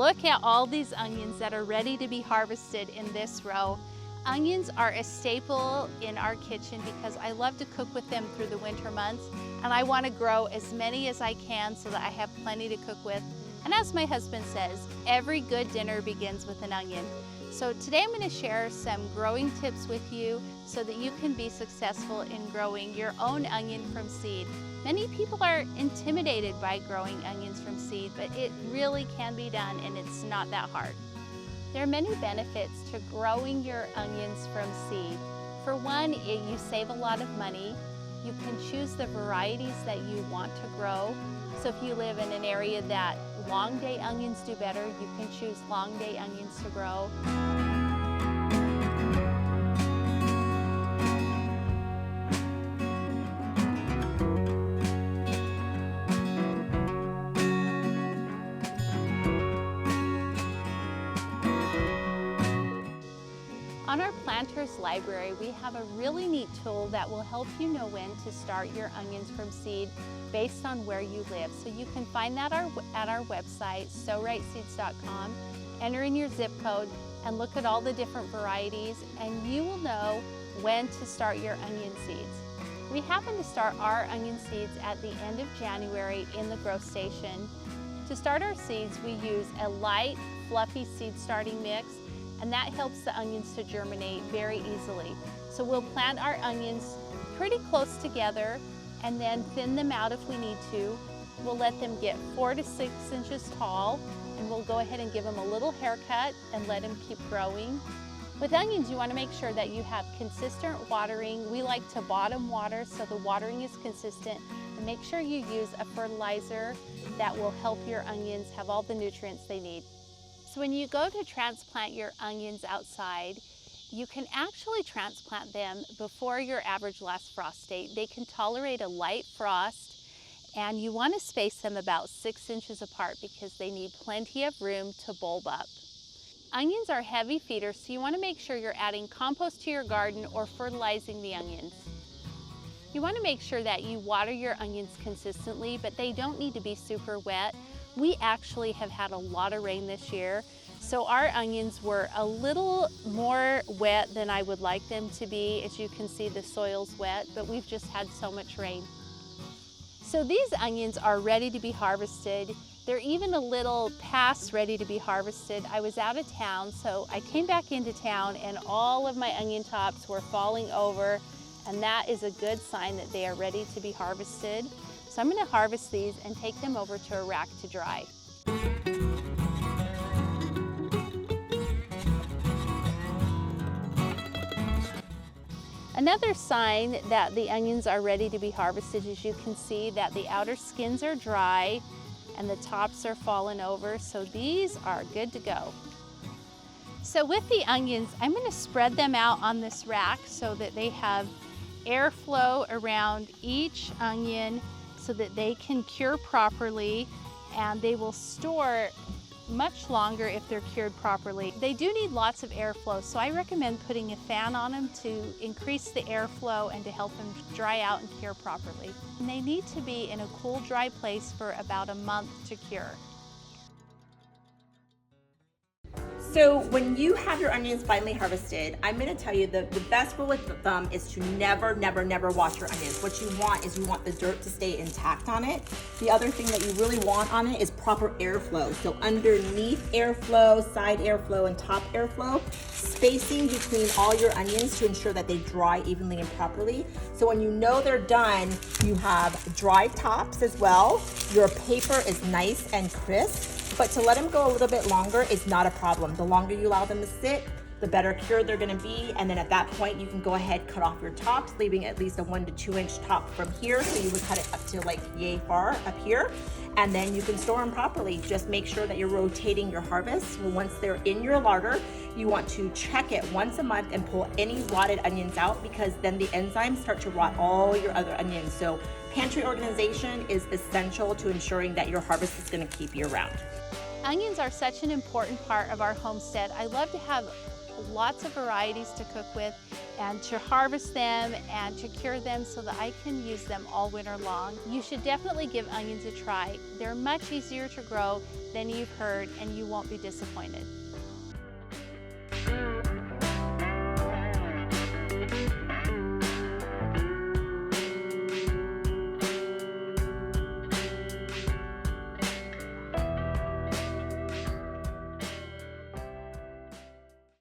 Look at all these onions that are ready to be harvested in this row. Onions are a staple in our kitchen because I love to cook with them through the winter months, and I want to grow as many as I can so that I have plenty to cook with. And as my husband says, every good dinner begins with an onion. So today I'm going to share some growing tips with you so that you can be successful in growing your own onion from seed. Many people are intimidated by growing onions from seed, but it really can be done and it's not that hard. There are many benefits to growing your onions from seed. For one, you save a lot of money. You can choose the varieties that you want to grow. So if you live in an area that long day onions do better, you can choose long day onions to grow. On our Planters Library, we have a really neat tool that will help you know when to start your onions from seed based on where you live. So you can find that at our website, sowrightseeds.com, enter in your zip code and look at all the different varieties, and you will know when to start your onion seeds. We happen to start our onion seeds at the end of January in the growth station. To start our seeds, we use a light, fluffy seed starting mix, and that helps the onions to germinate very easily. So we'll plant our onions pretty close together and then thin them out if we need to. We'll let them get 4 to 6 inches tall, and we'll go ahead and give them a little haircut and let them keep growing. With onions, you want to make sure that you have consistent watering. We like to bottom water so the watering is consistent, and make sure you use a fertilizer that will help your onions have all the nutrients they need. So when you go to transplant your onions outside, you can actually transplant them before your average last frost date. They can tolerate a light frost, and you want to space them about 6 inches apart because they need plenty of room to bulb up. Onions are heavy feeders, so you want to make sure you're adding compost to your garden or fertilizing the onions. You want to make sure that you water your onions consistently, but they don't need to be super wet. We actually have had a lot of rain this year, so our onions were a little more wet than I would like them to be. As you can see, the soil's wet, but we've just had so much rain. So these onions are ready to be harvested. They're even a little past ready to be harvested. I was out of town, so I came back into town and all of my onion tops were falling over, and that is a good sign that they are ready to be harvested. So I'm going to harvest these and take them over to a rack to dry. Another sign that the onions are ready to be harvested is you can see that the outer skins are dry and the tops are fallen over, so these are good to go. So with the onions, I'm going to spread them out on this rack so that they have airflow around each onion so that they can cure properly, and they will store much longer if they're cured properly. They do need lots of airflow, so I recommend putting a fan on them to increase the airflow and to help them dry out and cure properly. And they need to be in a cool, dry place for about a month to cure. So when you have your onions finally harvested, I'm going to tell you the best rule of thumb is to never wash your onions. What you want is you want the dirt to stay intact on it. The other thing that you really want on it is proper airflow. So underneath airflow, side airflow, and top airflow, spacing between all your onions to ensure that they dry evenly and properly. So when you know they're done, you have dry tops as well. Your paper is nice and crisp. But to let them go a little bit longer is not a problem. The longer you allow them to sit, the better cured they're gonna be. And then at that point, you can go ahead, cut off your tops, leaving at least a 1 to 2 inch top from here. So you would cut it up to like yay far up here. And then you can store them properly. Just make sure that you're rotating your harvest. Well, once they're in your larder, you want to check it once a month and pull any rotted onions out, because then the enzymes start to rot all your other onions. So pantry organization is essential to ensuring that your harvest is gonna keep year round. Onions are such an important part of our homestead. I love to have lots of varieties to cook with, and to harvest them and to cure them so that I can use them all winter long. You should definitely give onions a try. They're much easier to grow than you've heard, and you won't be disappointed.